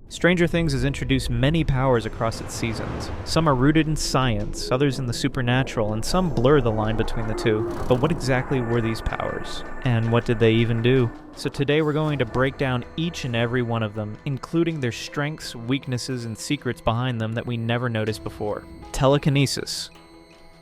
Stranger Things has introduced many powers across its seasons. Some are rooted in science, others in the supernatural, and some blur the line between the two. But what exactly were these powers? And what did they even do? So today we're going to break down each and every one of them, including their strengths, weaknesses, and secrets behind them that we never noticed before. Telekinesis.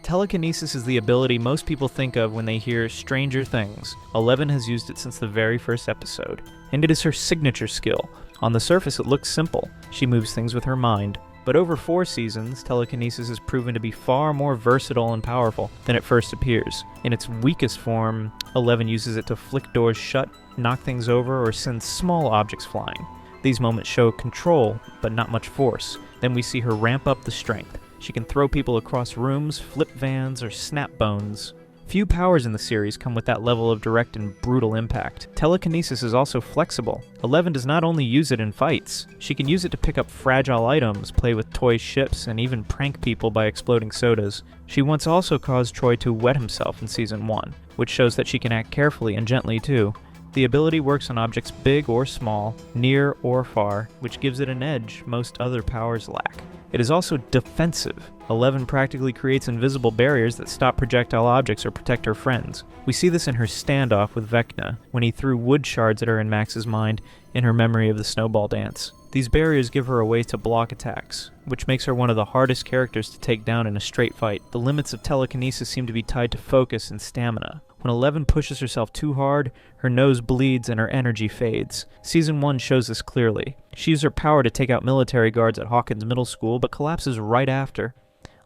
Telekinesis is the ability most people think of when they hear Stranger Things. Eleven has used it since the very first episode, and it is her signature skill. On the surface, it looks simple. She moves things with her mind. But over 4 seasons, telekinesis has proven to be far more versatile and powerful than it first appears. In its weakest form, Eleven uses it to flick doors shut, knock things over, or send small objects flying. These moments show control, but not much force. Then we see her ramp up the strength. She can throw people across rooms, flip vans, or snap bones. Few powers in the series come with that level of direct and brutal impact. Telekinesis is also flexible. Eleven does not only use it in fights. She can use it to pick up fragile items, play with toy ships, and even prank people by exploding sodas. She once also caused Troy to wet himself in Season 1, which shows that she can act carefully and gently too. The ability works on objects big or small, near or far, which gives it an edge most other powers lack. It is also defensive. Eleven practically creates invisible barriers that stop projectile objects or protect her friends. We see this in her standoff with Vecna, when he threw wood shards at her in Max's mind in her memory of the snowball dance. These barriers give her a way to block attacks, which makes her one of the hardest characters to take down in a straight fight. The limits of telekinesis seem to be tied to focus and stamina. When Eleven pushes herself too hard, her nose bleeds and her energy fades. Season 1 shows this clearly. She used her power to take out military guards at Hawkins Middle School, but collapses right after.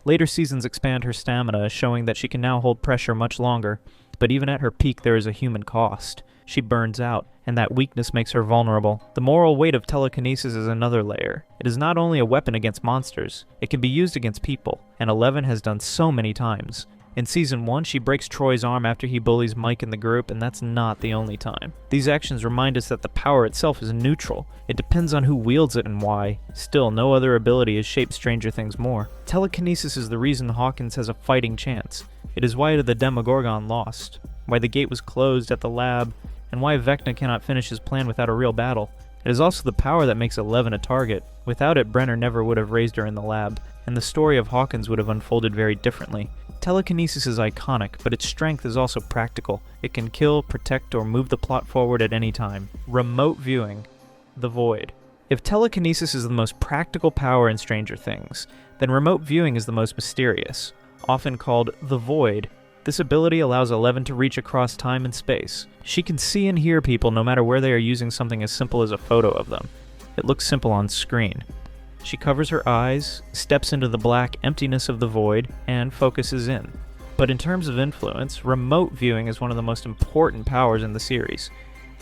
Later seasons expand her stamina, showing that she can now hold pressure much longer, but even at her peak there is a human cost. She burns out, and that weakness makes her vulnerable. The moral weight of telekinesis is another layer. It is not only a weapon against monsters, it can be used against people, and Eleven has done so many times. In Season 1, she breaks Troy's arm after he bullies Mike in the group, and that's not the only time. These actions remind us that the power itself is neutral. It depends on who wields it and why. Still, no other ability has shaped Stranger Things more. Telekinesis is the reason Hawkins has a fighting chance. It is why the Demogorgon lost, why the gate was closed at the lab, and why Vecna cannot finish his plan without a real battle. It is also the power that makes Eleven a target. Without it, Brenner never would have raised her in the lab, and the story of Hawkins would have unfolded very differently. Telekinesis is iconic, but its strength is also practical. It can kill, protect, or move the plot forward at any time. Remote viewing. The Void. If telekinesis is the most practical power in Stranger Things, then remote viewing is the most mysterious. Often called the Void, this ability allows Eleven to reach across time and space. She can see and hear people no matter where they are using something as simple as a photo of them. It looks simple on screen. She covers her eyes, steps into the black emptiness of the void, and focuses in. But in terms of influence, remote viewing is one of the most important powers in the series.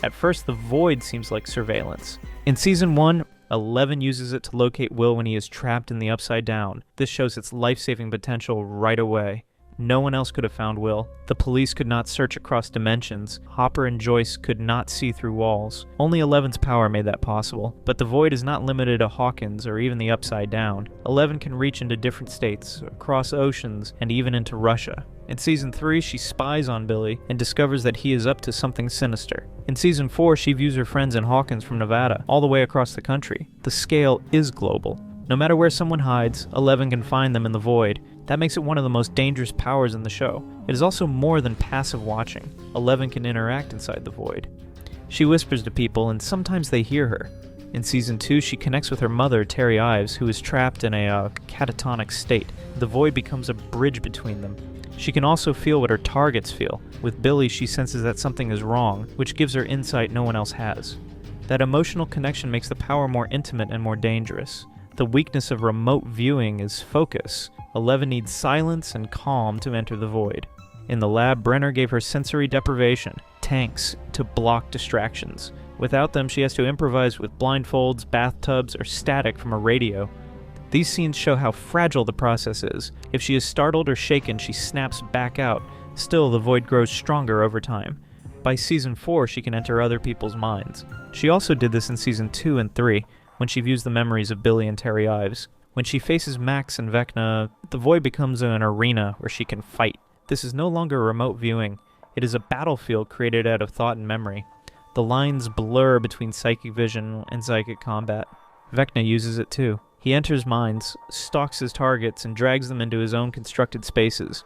At first, the void seems like surveillance. In Season 1, Eleven uses it to locate Will when he is trapped in the Upside Down. This shows its life-saving potential right away. No one else could have found Will. The police could not search across dimensions. Hopper and Joyce could not see through walls. Only Eleven's power made that possible. But the void is not limited to Hawkins or even the Upside Down. Eleven can reach into different states, across oceans, and even into Russia. In Season 3, she spies on Billy and discovers that he is up to something sinister. In Season 4, she views her friends in Hawkins from Nevada, all the way across the country. The scale is global. No matter where someone hides, Eleven can find them in the void. That makes it one of the most dangerous powers in the show. It is also more than passive watching. Eleven can interact inside the void. She whispers to people, and sometimes they hear her. In Season 2, she connects with her mother, Terry Ives, who is trapped in a catatonic state. The void becomes a bridge between them. She can also feel what her targets feel. With Billy, she senses that something is wrong, which gives her insight no one else has. That emotional connection makes the power more intimate and more dangerous. The weakness of remote viewing is focus. Eleven needs silence and calm to enter the void. In the lab, Brenner gave her sensory deprivation, tanks, to block distractions. Without them, she has to improvise with blindfolds, bathtubs, or static from a radio. These scenes show how fragile the process is. If she is startled or shaken, she snaps back out. Still, the void grows stronger over time. By Season 4, she can enter other people's minds. She also did this in Season 2 and 3, when she views the memories of Billy and Terry Ives. When she faces Max and Vecna, the void becomes an arena where she can fight. This is no longer remote viewing. It is a battlefield created out of thought and memory. The lines blur between psychic vision and psychic combat. Vecna uses it too. He enters minds, stalks his targets, and drags them into his own constructed spaces.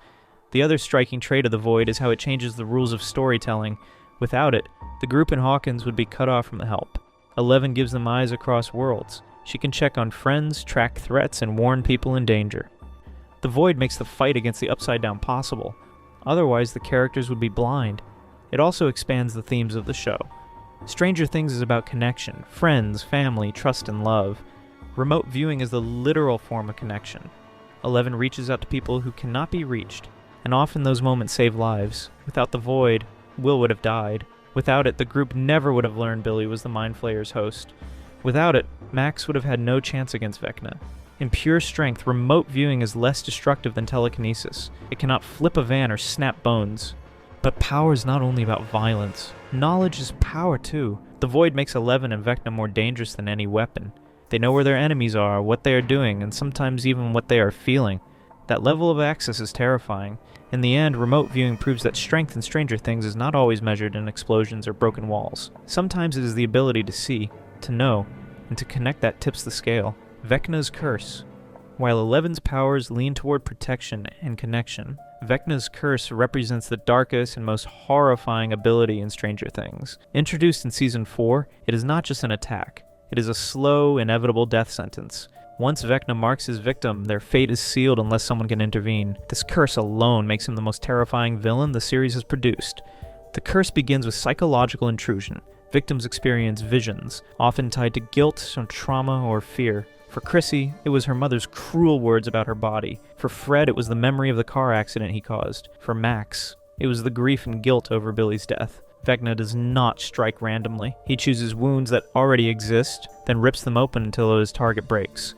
The other striking trait of the Void is how it changes the rules of storytelling. Without it, the group in Hawkins would be cut off from the help. 11 gives them eyes across worlds. She can check on friends, track threats, and warn people in danger. The Void makes the fight against the Upside Down possible. Otherwise, the characters would be blind. It also expands the themes of the show. Stranger Things is about connection, friends, family, trust, and love. Remote viewing is the literal form of connection. 11 reaches out to people who cannot be reached, and often those moments save lives. Without the Void, Will would have died. Without it, the group never would have learned Billy was the Mind Flayer's host. Without it, Max would have had no chance against Vecna. In pure strength, remote viewing is less destructive than telekinesis. It cannot flip a van or snap bones. But power is not only about violence. Knowledge is power too. The Void makes 11 and Vecna more dangerous than any weapon. They know where their enemies are, what they are doing, and sometimes even what they are feeling. That level of access is terrifying. In the end, remote viewing proves that strength in Stranger Things is not always measured in explosions or broken walls. Sometimes it is the ability to see, to know, and to connect that tips the scale. Vecna's curse. While 11's powers lean toward protection and connection, Vecna's curse represents the darkest and most horrifying ability in Stranger Things. Introduced in Season 4, it is not just an attack. It is a slow, inevitable death sentence. Once Vecna marks his victim, their fate is sealed unless someone can intervene. This curse alone makes him the most terrifying villain the series has produced. The curse begins with psychological intrusion. Victims experience visions, often tied to guilt, trauma, or fear. For Chrissy, it was her mother's cruel words about her body. For Fred, it was the memory of the car accident he caused. For Max, it was the grief and guilt over Billy's death. Vecna does not strike randomly. He chooses wounds that already exist, then rips them open until his target breaks.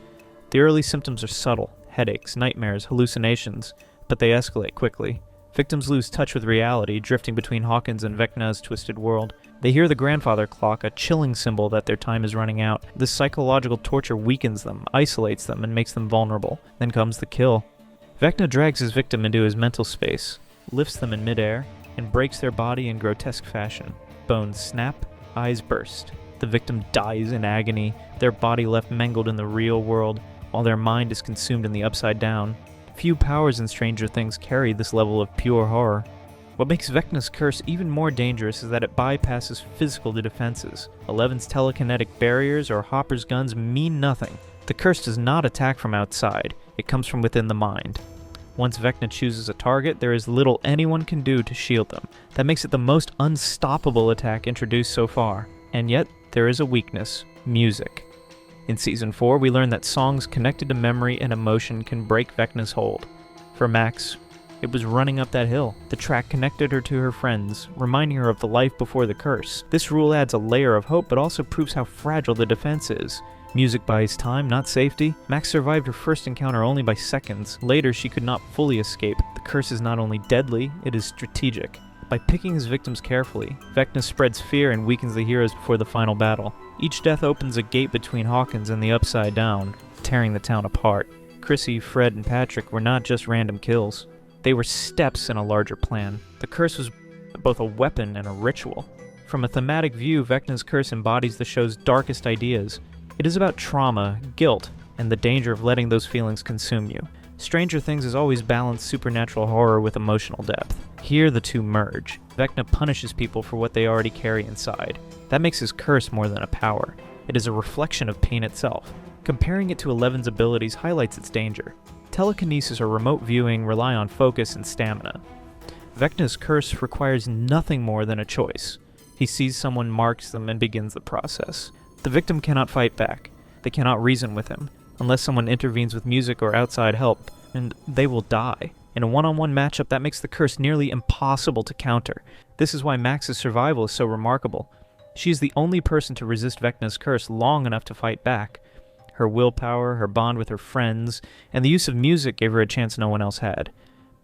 The early symptoms are subtle: headaches, nightmares, hallucinations, but they escalate quickly. Victims lose touch with reality, drifting between Hawkins and Vecna's twisted world. They hear the grandfather clock, a chilling symbol that their time is running out. This psychological torture weakens them, isolates them, and makes them vulnerable. Then comes the kill. Vecna drags his victim into his mental space, lifts them in midair, and breaks their body in grotesque fashion. Bones snap, eyes burst. The victim dies in agony, their body left mangled in the real world, while their mind is consumed in the Upside Down. Few powers in Stranger Things carry this level of pure horror. What makes Vecna's curse even more dangerous is that it bypasses physical defenses. 11's telekinetic barriers or Hopper's guns mean nothing. The curse does not attack from outside, it comes from within the mind. Once Vecna chooses a target, there is little anyone can do to shield them. That makes it the most unstoppable attack introduced so far. And yet, there is a weakness: music. In Season 4, we learn that songs connected to memory and emotion can break Vecna's hold. For Max, it was running up that hill. The track connected her to her friends, reminding her of the life before the curse. This rule adds a layer of hope, but also proves how fragile the defense is. Music buys time, not safety. Max survived her first encounter only by seconds. Later, she could not fully escape. The curse is not only deadly, it is strategic. By picking his victims carefully, Vecna spreads fear and weakens the heroes before the final battle. Each death opens a gate between Hawkins and the Upside Down, tearing the town apart. Chrissy, Fred, and Patrick were not just random kills. They were steps in a larger plan. The curse was both a weapon and a ritual. From a thematic view, Vecna's curse embodies the show's darkest ideas. It is about trauma, guilt, and the danger of letting those feelings consume you. Stranger Things has always balanced supernatural horror with emotional depth. Here the two merge. Vecna punishes people for what they already carry inside. That makes his curse more than a power. It is a reflection of pain itself. Comparing it to 11's abilities highlights its danger. Telekinesis or remote viewing rely on focus and stamina. Vecna's curse requires nothing more than a choice. He sees someone, marks them, and begins the process. The victim cannot fight back. They cannot reason with him, unless someone intervenes with music or outside help, and they will die. In a one-on-one matchup, that makes the curse nearly impossible to counter. This is why Max's survival is so remarkable. She is the only person to resist Vecna's curse long enough to fight back. Her willpower, her bond with her friends, and the use of music gave her a chance no one else had.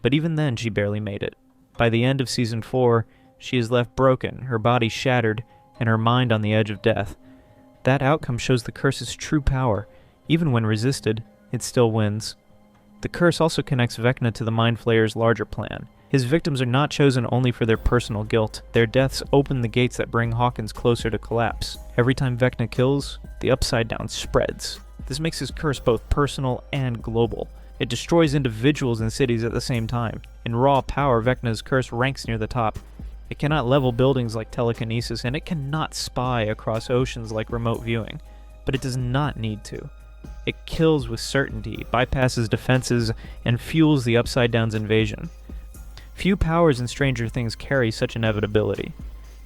But even then, she barely made it. By the end of Season 4, she is left broken, her body shattered, and her mind on the edge of death. That outcome shows the curse's true power. Even when resisted, it still wins. The curse also connects Vecna to the Mind Flayer's larger plan. His victims are not chosen only for their personal guilt. Their deaths open the gates that bring Hawkins closer to collapse. Every time Vecna kills, the Upside Down spreads. This makes his curse both personal and global. It destroys individuals and cities at the same time. In raw power, Vecna's curse ranks near the top. It cannot level buildings like telekinesis, and it cannot spy across oceans like remote viewing. But it does not need to. It kills with certainty, bypasses defenses, and fuels the Upside Down's invasion. Few powers in Stranger Things carry such inevitability.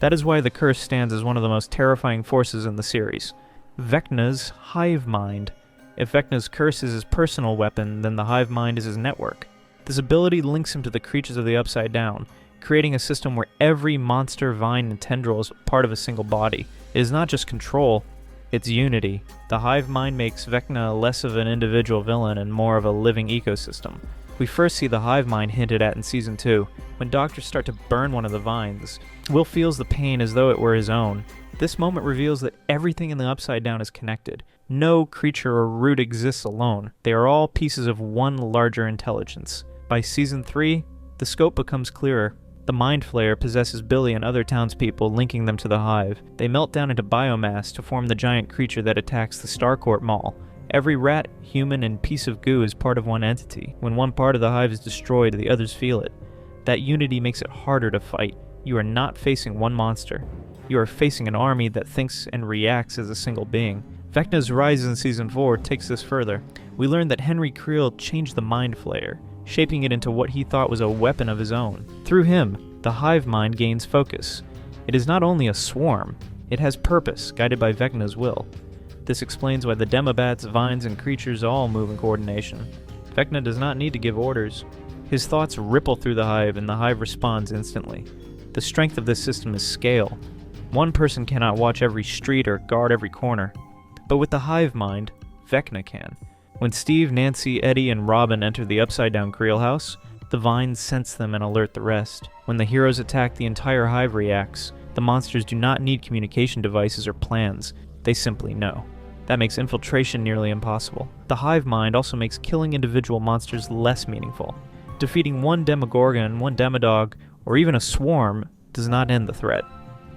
That is why the curse stands as one of the most terrifying forces in the series. Vecna's hive mind. If Vecna's curse is his personal weapon, then the hive mind is his network. This ability links him to the creatures of the Upside Down, creating a system where every monster, vine, and tendril is part of a single body. It is not just control, it's unity. The hive mind makes Vecna less of an individual villain and more of a living ecosystem. We first see the hive mind hinted at in Season 2, when doctors start to burn one of the vines. Will feels the pain as though it were his own. This moment reveals that everything in the Upside Down is connected. No creature or root exists alone. They are all pieces of one larger intelligence. By Season 3, the scope becomes clearer. The Mind Flayer possesses Billy and other townspeople, linking them to the hive. They melt down into biomass to form the giant creature that attacks the Starcourt Mall. Every rat, human, and piece of goo is part of one entity. When one part of the hive is destroyed, the others feel it. That unity makes it harder to fight. You are not facing one monster. You are facing an army that thinks and reacts as a single being. Vecna's rise in Season 4 takes this further. We learn that Henry Creel changed the Mind Flayer, shaping it into what he thought was a weapon of his own. Through him, the hive mind gains focus. It is not only a swarm, it has purpose, guided by Vecna's will. This explains why the Demobats, vines, and creatures all move in coordination. Vecna does not need to give orders. His thoughts ripple through the hive, and the hive responds instantly. The strength of this system is scale. One person cannot watch every street or guard every corner. But with the hive mind, Vecna can. When Steve, Nancy, Eddie, and Robin enter the Upside Down Creel house, the vines sense them and alert the rest. When the heroes attack, the entire hive reacts. The monsters do not need communication devices or plans. They simply know. That makes infiltration nearly impossible. The hive mind also makes killing individual monsters less meaningful. Defeating one Demogorgon, one Demodog, or even a swarm does not end the threat.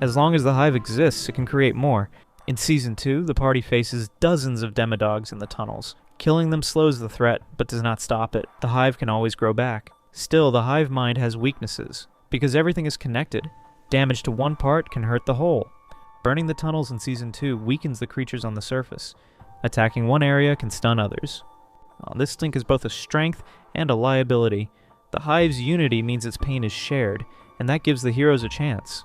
As long as the hive exists, it can create more. In Season 2, the party faces dozens of Demodogs in the tunnels. Killing them slows the threat, but does not stop it. The hive can always grow back. Still, the hive mind has weaknesses. Because everything is connected, damage to one part can hurt the whole. Burning the tunnels in Season 2 weakens the creatures on the surface. Attacking one area can stun others. This link is both a strength and a liability. The hive's unity means its pain is shared, and that gives the heroes a chance.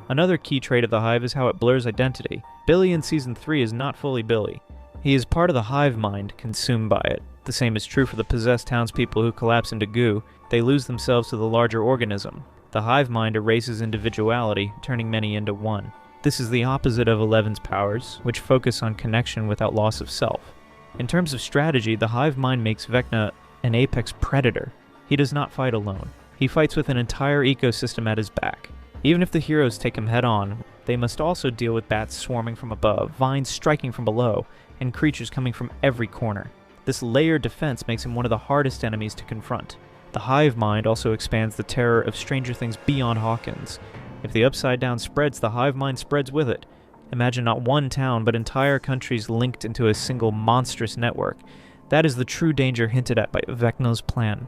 Another key trait of the hive is how it blurs identity. Billy in Season 3 is not fully Billy. He is part of the hive mind, consumed by it. The same is true for the possessed townspeople who collapse into goo. They lose themselves to the larger organism. The hive mind erases individuality, turning many into one. This is the opposite of Eleven's powers, which focus on connection without loss of self. In terms of strategy, the hive mind makes Vecna an apex predator. He does not fight alone. He fights with an entire ecosystem at his back. Even if the heroes take him head-on, they must also deal with bats swarming from above, vines striking from below, and creatures coming from every corner. This layered defense makes him one of the hardest enemies to confront. The hive mind also expands the terror of Stranger Things beyond Hawkins. If the Upside Down spreads, the hive mind spreads with it. Imagine not one town, but entire countries linked into a single monstrous network. That is the true danger hinted at by Vecna's plan.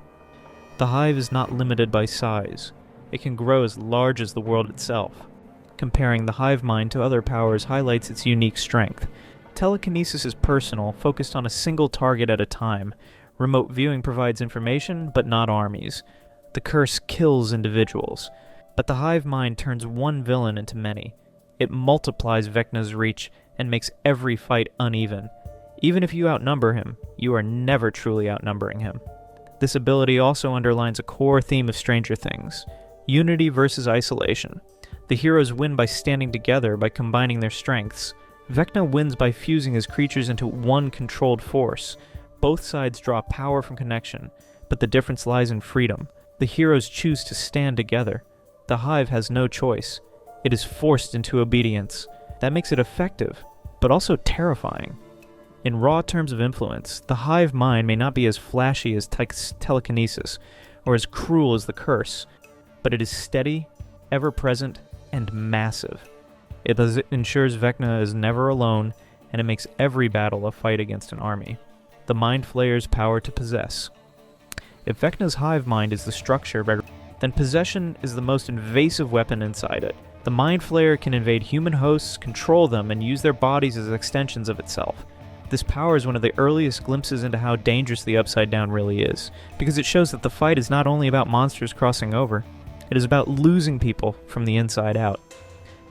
The hive is not limited by size. It can grow as large as the world itself. Comparing the hive mind to other powers highlights its unique strength. Telekinesis is personal, focused on a single target at a time. Remote viewing provides information, but not armies. The curse kills individuals. But the hive mind turns one villain into many. It multiplies Vecna's reach and makes every fight uneven. Even if you outnumber him, you are never truly outnumbering him. This ability also underlines a core theme of Stranger Things: unity versus isolation. The heroes win by standing together, by combining their strengths. Vecna wins by fusing his creatures into one controlled force. Both sides draw power from connection, but the difference lies in freedom. The heroes choose to stand together. The hive has no choice. It is forced into obedience. That makes it effective, but also terrifying. In raw terms of influence, the hive mind may not be as flashy as telekinesis, or as cruel as the curse, but it is steady, ever-present, and massive. It ensures Vecna is never alone, and it makes every battle a fight against an army. The Mind Flayer's power to possess. If Vecna's hive mind is the structure, then possession is the most invasive weapon inside it. The Mind Flayer can invade human hosts, control them, and use their bodies as extensions of itself. This power is one of the earliest glimpses into how dangerous the Upside Down really is, because it shows that the fight is not only about monsters crossing over, it is about losing people from the inside out.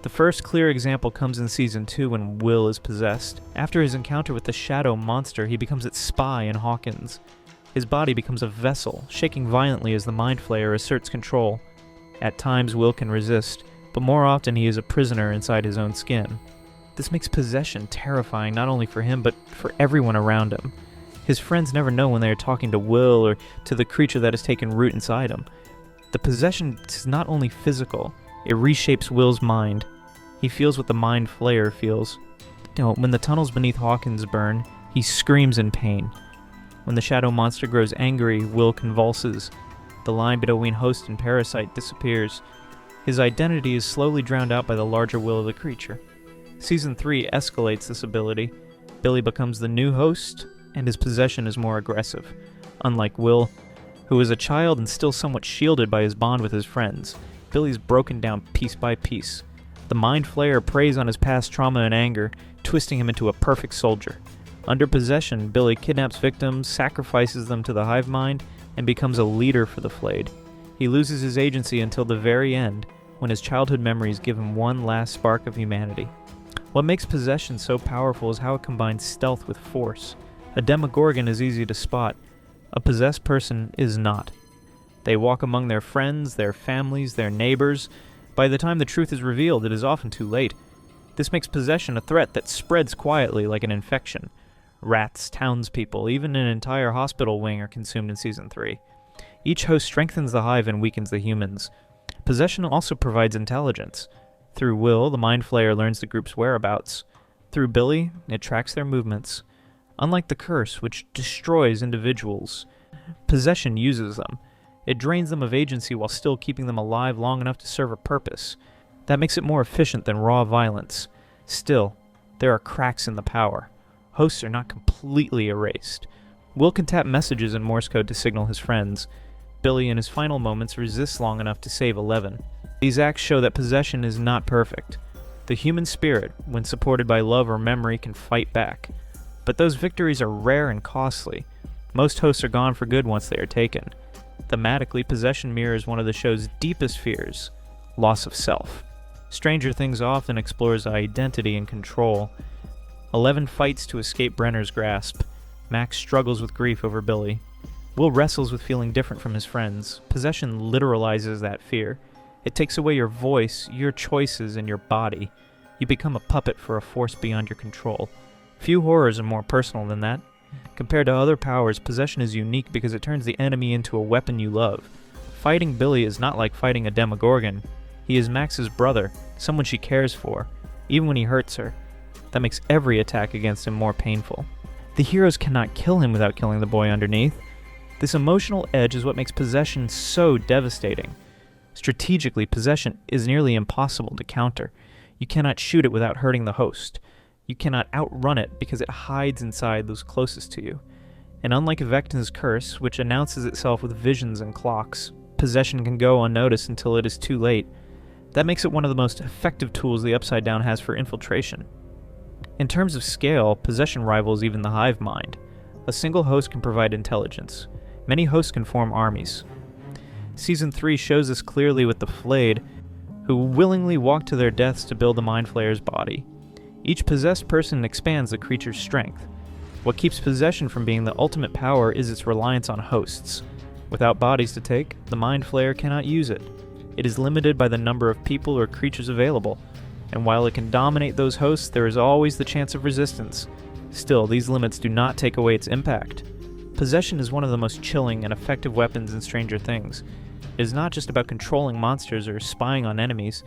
The first clear example comes in Season 2 when Will is possessed. After his encounter with the Shadow monster, he becomes its spy in Hawkins. His body becomes a vessel, shaking violently as the Mind Flayer asserts control. At times, Will can resist, but more often he is a prisoner inside his own skin. This makes possession terrifying not only for him, but for everyone around him. His friends never know when they are talking to Will or to the creature that has taken root inside him. The possession is not only physical, it reshapes Will's mind. He feels what the Mind Flayer feels. When the tunnels beneath Hawkins burn, he screams in pain. When the Shadow monster grows angry, Will convulses. The line between host and parasite disappears. His identity is slowly drowned out by the larger will of the creature. Season 3 escalates this ability. Billy becomes the new host, and his possession is more aggressive. Unlike Will, who is a child and still somewhat shielded by his bond with his friends, Billy's broken down piece by piece. The Mind Flayer preys on his past trauma and anger, twisting him into a perfect soldier. Under possession, Billy kidnaps victims, sacrifices them to the hive mind, and becomes a leader for the Flayed. He loses his agency until the very end, when his childhood memories give him one last spark of humanity. What makes possession so powerful is how it combines stealth with force. A Demogorgon is easy to spot. A possessed person is not. They walk among their friends, their families, their neighbors. By the time the truth is revealed, it is often too late. This makes possession a threat that spreads quietly like an infection. Rats, townspeople, even an entire hospital wing are consumed in Season 3. Each host strengthens the hive and weakens the humans. Possession also provides intelligence. Through Will, the Mind Flayer learns the group's whereabouts. Through Billy, it tracks their movements. Unlike the curse, which destroys individuals, possession uses them. It drains them of agency while still keeping them alive long enough to serve a purpose. That makes it more efficient than raw violence. Still, there are cracks in the power. Hosts are not completely erased. Will can tap messages in Morse code to signal his friends. Billy, in his final moments, resists long enough to save Eleven. These acts show that possession is not perfect. The human spirit, when supported by love or memory, can fight back. But those victories are rare and costly. Most hosts are gone for good once they are taken. Thematically, possession mirrors one of the show's deepest fears: loss of self. Stranger Things often explores identity and control. Eleven fights to escape Brenner's grasp. Max struggles with grief over Billy. Will wrestles with feeling different from his friends. Possession literalizes that fear. It takes away your voice, your choices, and your body. You become a puppet for a force beyond your control. Few horrors are more personal than that. Compared to other powers, possession is unique because it turns the enemy into a weapon you love. Fighting Billy is not like fighting a Demogorgon. He is Max's brother, someone she cares for, even when he hurts her. That makes every attack against him more painful. The heroes cannot kill him without killing the boy underneath. This emotional edge is what makes possession so devastating. Strategically, possession is nearly impossible to counter. You cannot shoot it without hurting the host. You cannot outrun it because it hides inside those closest to you. And unlike Vecna's curse, which announces itself with visions and clocks, possession can go unnoticed until it is too late. That makes it one of the most effective tools the Upside Down has for infiltration. In terms of scale, possession rivals even the hive mind. A single host can provide intelligence. Many hosts can form armies. Season 3 shows this clearly with the Flayed, who willingly walk to their deaths to build the Mind Flayer's body. Each possessed person expands the creature's strength. What keeps possession from being the ultimate power is its reliance on hosts. Without bodies to take, the Mind Flayer cannot use it. It is limited by the number of people or creatures available, and while it can dominate those hosts, there is always the chance of resistance. Still, these limits do not take away its impact. Possession is one of the most chilling and effective weapons in Stranger Things. It is not just about controlling monsters or spying on enemies.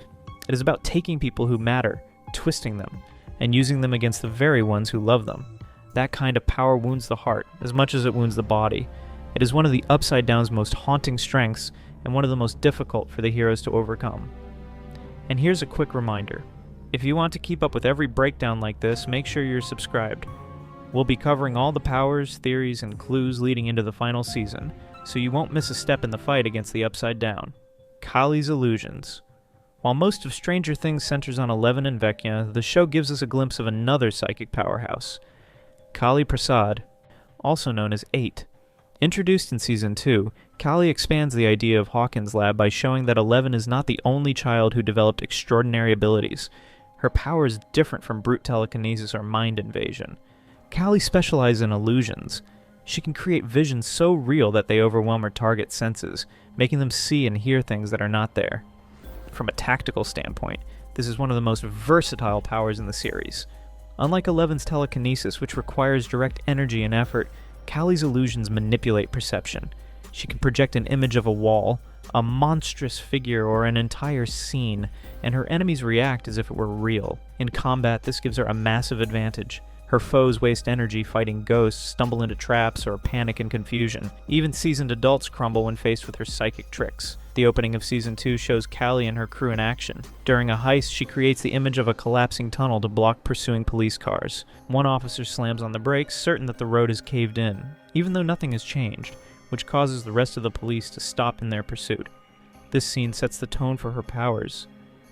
It is about taking people who matter, twisting them, and using them against the very ones who love them. That kind of power wounds the heart as much as it wounds the body. It is one of the Upside Down's most haunting strengths, and one of the most difficult for the heroes to overcome. And here's a quick reminder. If you want to keep up with every breakdown like this, make sure you're subscribed. We'll be covering all the powers, theories, and clues leading into the final season, so you won't miss a step in the fight against the Upside Down. Kali's illusions. While most of Stranger Things centers on Eleven and Vecna, the show gives us a glimpse of another psychic powerhouse, Kali Prasad, also known as 8. Introduced in Season 2, Kali expands the idea of Hawkins' lab by showing that Eleven is not the only child who developed extraordinary abilities. Her power is different from brute telekinesis or mind invasion. Kali specializes in illusions. She can create visions so real that they overwhelm her target's senses, making them see and hear things that are not there. From a tactical standpoint, this is one of the most versatile powers in the series. Unlike Eleven's telekinesis, which requires direct energy and effort, Kali's illusions manipulate perception. She can project an image of a wall, a monstrous figure, or an entire scene, and her enemies react as if it were real. In combat, this gives her a massive advantage. Her foes waste energy fighting ghosts, stumble into traps, or panic in confusion. Even seasoned adults crumble when faced with her psychic tricks. The opening of Season 2 shows Kali and her crew in action. During a heist, she creates the image of a collapsing tunnel to block pursuing police cars. One officer slams on the brakes, certain that the road is caved in, even though nothing has changed, which causes the rest of the police to stop in their pursuit. This scene sets the tone for her powers: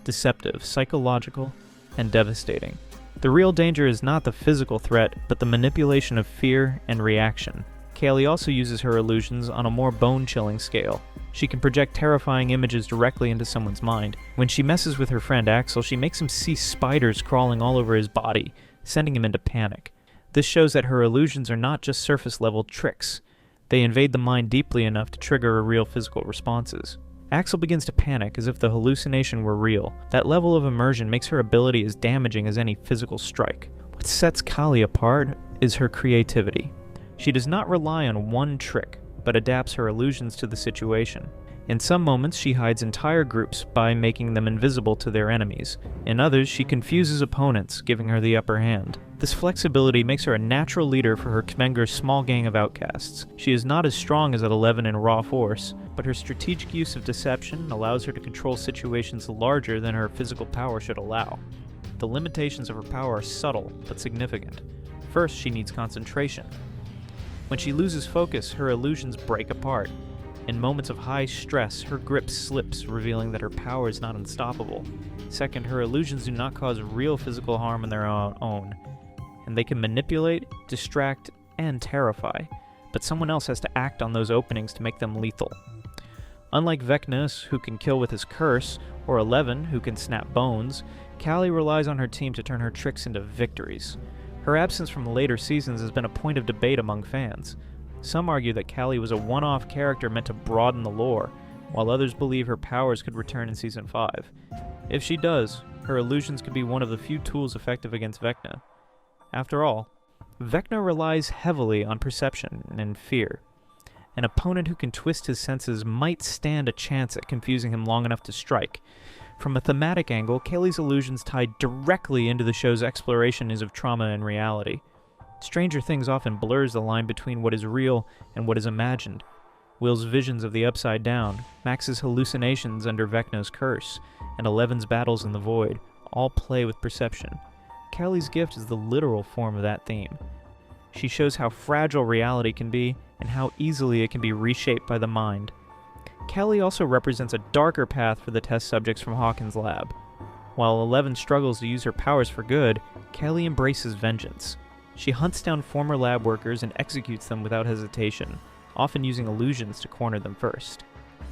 deceptive, psychological, and devastating. The real danger is not the physical threat, but the manipulation of fear and reaction. Kali also uses her illusions on a more bone-chilling scale. She can project terrifying images directly into someone's mind. When she messes with her friend Axel, she makes him see spiders crawling all over his body, sending him into panic. This shows that her illusions are not just surface-level tricks. They invade the mind deeply enough to trigger real physical responses. Axel begins to panic as if the hallucination were real. That level of immersion makes her ability as damaging as any physical strike. What sets Kali apart is her creativity. She does not rely on one trick, but adapts her illusions to the situation. In some moments, she hides entire groups by making them invisible to their enemies. In others, she confuses opponents, giving her the upper hand. This flexibility makes her a natural leader for her Kmenger's small gang of outcasts. She is not as strong as at 11 in raw force, but her strategic use of deception allows her to control situations larger than her physical power should allow. The limitations of her power are subtle, but significant. First, she needs concentration. When she loses focus, her illusions break apart. In moments of high stress, her grip slips, revealing that her power is not unstoppable. Second, her illusions do not cause real physical harm on their own, and they can manipulate, distract, and terrify, but someone else has to act on those openings to make them lethal. Unlike Vecna, who can kill with his curse, or Eleven, who can snap bones, Kali relies on her team to turn her tricks into victories. Her absence from later seasons has been a point of debate among fans. Some argue that Kali was a one-off character meant to broaden the lore, while others believe her powers could return in Season 5. If she does, her illusions could be one of the few tools effective against Vecna. After all, Vecna relies heavily on perception and fear. An opponent who can twist his senses might stand a chance at confusing him long enough to strike. From a thematic angle, Kali's illusions tie directly into the show's explorations of trauma and reality. Stranger Things often blurs the line between what is real and what is imagined. Will's visions of the Upside Down, Max's hallucinations under Vecna's curse, and Eleven's battles in the void all play with perception. Kali's gift is the literal form of that theme. She shows how fragile reality can be and how easily it can be reshaped by the mind. Kali also represents a darker path for the test subjects from Hawkins' lab. While Eleven struggles to use her powers for good, Kali embraces vengeance. She hunts down former lab workers and executes them without hesitation, often using illusions to corner them first.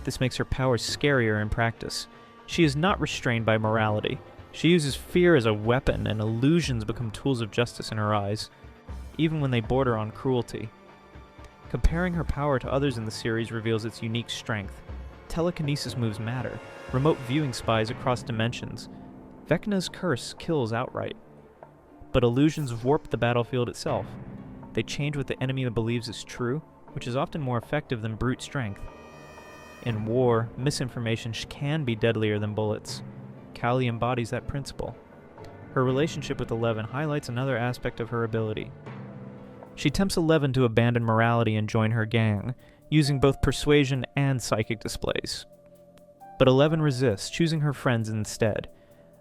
This makes her powers scarier in practice. She is not restrained by morality. She uses fear as a weapon, and illusions become tools of justice in her eyes, even when they border on cruelty. Comparing her power to others in the series reveals its unique strength. Telekinesis moves matter, remote viewing spies across dimensions. Vecna's curse kills outright. But illusions warp the battlefield itself. They change what the enemy believes is true, which is often more effective than brute strength. In war, misinformation can be deadlier than bullets. Kali embodies that principle. Her relationship with Eleven highlights another aspect of her ability. She tempts Eleven to abandon morality and join her gang, using both persuasion and psychic displays. But Eleven resists, choosing her friends instead.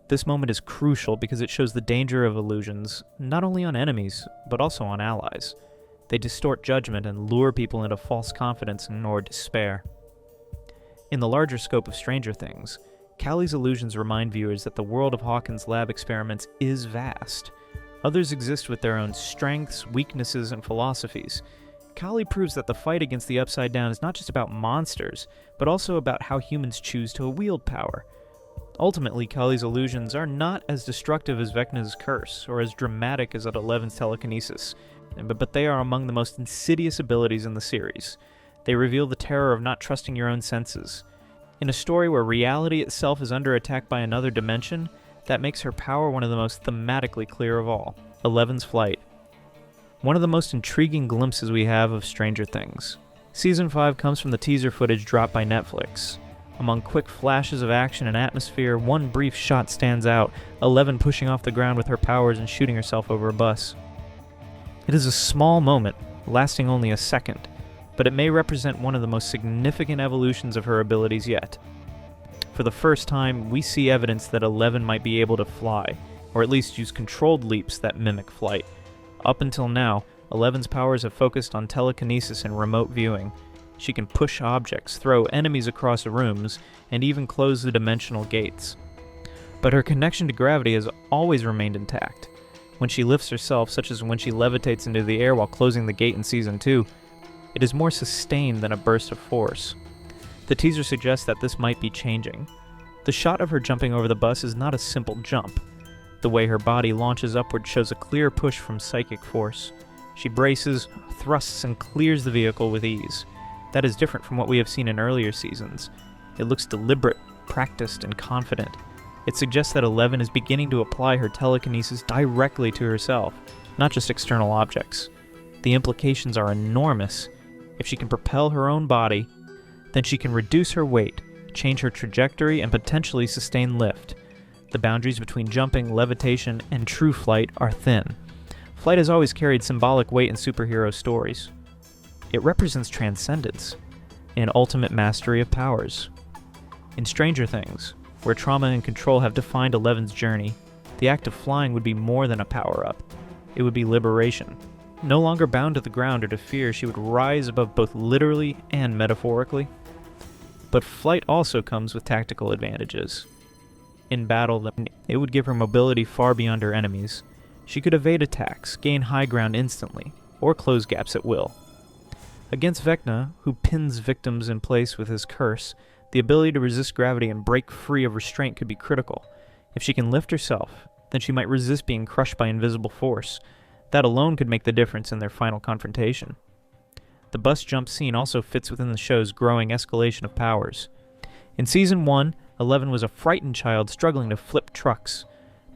This moment is crucial because it shows the danger of illusions, not only on enemies, but also on allies. They distort judgment and lure people into false confidence or despair. In the larger scope of Stranger Things, Callie's illusions remind viewers that the world of Hawkins' lab experiments is vast. Others exist with their own strengths, weaknesses, and philosophies. Callie proves that the fight against the Upside Down is not just about monsters, but also about how humans choose to wield power. Ultimately, Callie's illusions are not as destructive as Vecna's curse, or as dramatic as Eleven's telekinesis, but they are among the most insidious abilities in the series. They reveal the terror of not trusting your own senses. In a story where reality itself is under attack by another dimension, that makes her power one of the most thematically clear of all: Eleven's flight. One of the most intriguing glimpses we have of Stranger Things. Season 5 comes from the teaser footage dropped by Netflix. Among quick flashes of action and atmosphere, one brief shot stands out: Eleven pushing off the ground with her powers and shooting herself over a bus. It is a small moment, lasting only a second, but it may represent one of the most significant evolutions of her abilities yet. For the first time, we see evidence that Eleven might be able to fly, or at least use controlled leaps that mimic flight. Up until now, Eleven's powers have focused on telekinesis and remote viewing. She can push objects, throw enemies across rooms, and even close the dimensional gates. But her connection to gravity has always remained intact. When she lifts herself, such as when she levitates into the air while closing the gate in Season 2, it is more sustained than a burst of force. The teaser suggests that this might be changing. The shot of her jumping over the bus is not a simple jump. The way her body launches upward shows a clear push from psychic force. She braces, thrusts, and clears the vehicle with ease. That is different from what we have seen in earlier seasons. It looks deliberate, practiced, and confident. It suggests that Eleven is beginning to apply her telekinesis directly to herself, not just external objects. The implications are enormous. If she can propel her own body, then she can reduce her weight, change her trajectory, and potentially sustain lift. The boundaries between jumping, levitation, and true flight are thin. Flight has always carried symbolic weight in superhero stories. It represents transcendence, an ultimate mastery of powers. In Stranger Things, where trauma and control have defined Eleven's journey, the act of flying would be more than a power-up. It would be liberation. No longer bound to the ground or to fear, she would rise above both literally and metaphorically. But flight also comes with tactical advantages. In battle, it would give her mobility far beyond her enemies. She could evade attacks, gain high ground instantly, or close gaps at will. Against Vecna, who pins victims in place with his curse, the ability to resist gravity and break free of restraint could be critical. If she can lift herself, then she might resist being crushed by invisible force. That alone could make the difference in their final confrontation. The bus jump scene also fits within the show's growing escalation of powers. In Season 1, Eleven was a frightened child struggling to flip trucks.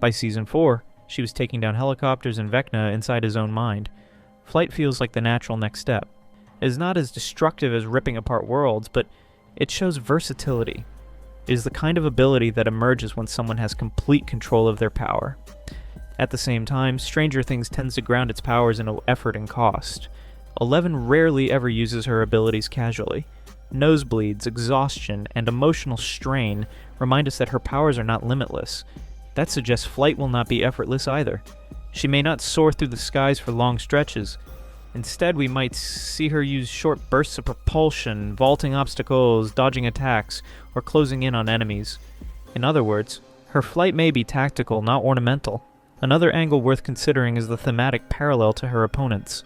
By Season 4, she was taking down helicopters and Vecna inside his own mind. Flight feels like the natural next step. It is not as destructive as ripping apart worlds, but it shows versatility. It is the kind of ability that emerges when someone has complete control of their power. At the same time, Stranger Things tends to ground its powers in effort and cost. Eleven rarely ever uses her abilities casually. Nosebleeds, exhaustion, and emotional strain remind us that her powers are not limitless. That suggests flight will not be effortless either. She may not soar through the skies for long stretches. Instead, we might see her use short bursts of propulsion, vaulting obstacles, dodging attacks, or closing in on enemies. In other words, her flight may be tactical, not ornamental. Another angle worth considering is the thematic parallel to her opponents.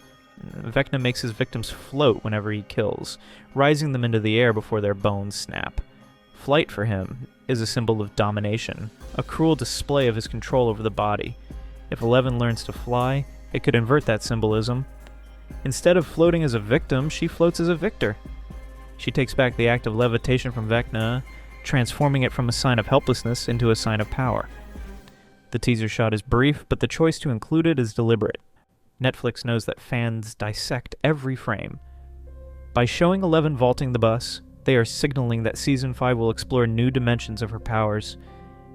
Vecna makes his victims float whenever he kills, rising them into the air before their bones snap. Flight for him is a symbol of domination, a cruel display of his control over the body. If Eleven learns to fly, it could invert that symbolism. Instead of floating as a victim, she floats as a victor. She takes back the act of levitation from Vecna, transforming it from a sign of helplessness into a sign of power. The teaser shot is brief, but the choice to include it is deliberate. Netflix knows that fans dissect every frame. By showing Eleven vaulting the bus, they are signaling that Season 5 will explore new dimensions of her powers.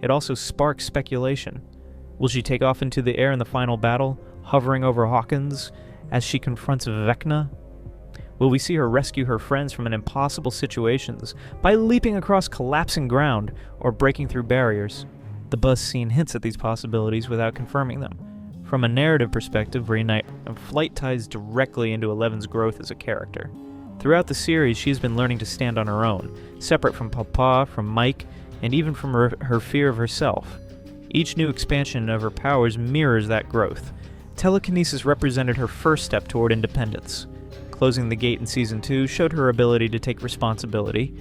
It also sparks speculation. Will she take off into the air in the final battle, hovering over Hawkins as she confronts Vecna? Will we see her rescue her friends from an impossible situations by leaping across collapsing ground or breaking through barriers? The bus scene hints at these possibilities without confirming them. From a narrative perspective, Flight ties directly into Eleven's growth as a character. Throughout the series, she has been learning to stand on her own, separate from Papa, from Mike, and even from her fear of herself. Each new expansion of her powers mirrors that growth. Telekinesis represented her first step toward independence. Closing the Gate in Season 2 showed her ability to take responsibility.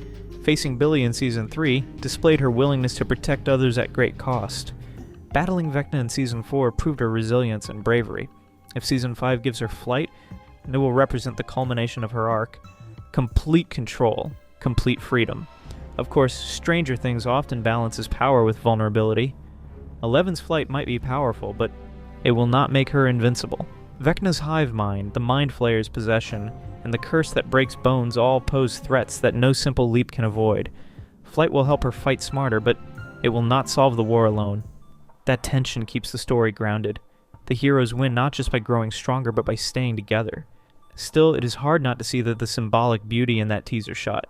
Facing Billy in Season 3 displayed her willingness to protect others at great cost. Battling Vecna in Season 4 proved her resilience and bravery. If Season 5 gives her Flight, it will represent the culmination of her arc. Complete control, complete freedom. Of course, Stranger Things often balances power with vulnerability. Eleven's Flight might be powerful, but it will not make her invincible. Vecna's hive mind, the Mind Flayer's possession, and the curse that breaks bones all pose threats that no simple leap can avoid. Flight will help her fight smarter, but it will not solve the war alone. That tension keeps the story grounded. The heroes win not just by growing stronger, but by staying together. Still, it is hard not to see the symbolic beauty in that teaser shot.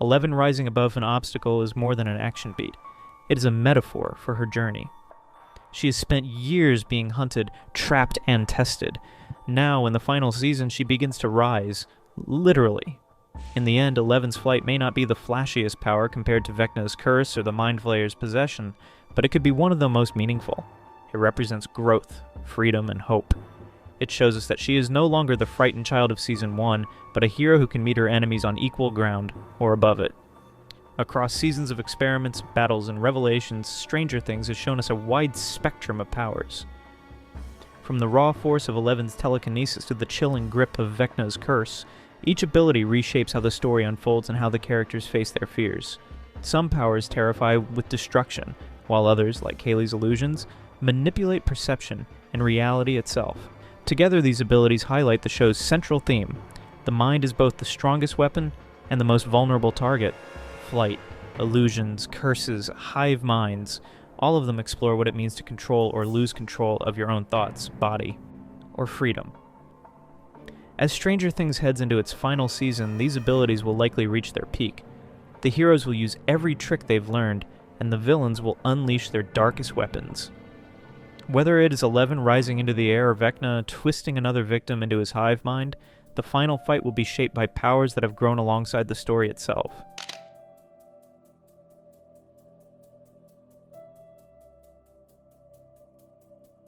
11 rising above an obstacle is more than an action beat. It is a metaphor for her journey. She has spent years being hunted, trapped, and tested. Now, in the final season, she begins to rise, literally. In the end, 11's Flight may not be the flashiest power compared to Vecna's curse or the Mind Flayer's possession, but it could be one of the most meaningful. It represents growth, freedom, and hope. It shows us that she is no longer the frightened child of Season 1, but a hero who can meet her enemies on equal ground, or above it. Across seasons of experiments, battles, and revelations, Stranger Things has shown us a wide spectrum of powers. From the raw force of Eleven's telekinesis to the chilling grip of Vecna's curse, each ability reshapes how the story unfolds and how the characters face their fears. Some powers terrify with destruction, while others, like Kaylee's illusions, manipulate perception and reality itself. Together, these abilities highlight the show's central theme. The mind is both the strongest weapon and the most vulnerable target. Flight, illusions, curses, hive minds, all of them explore what it means to control or lose control of your own thoughts, body, or freedom. As Stranger Things heads into its final season, these abilities will likely reach their peak. The heroes will use every trick they've learned, and the villains will unleash their darkest weapons. Whether it is 11 rising into the air or Vecna twisting another victim into his hive mind, the final fight will be shaped by powers that have grown alongside the story itself.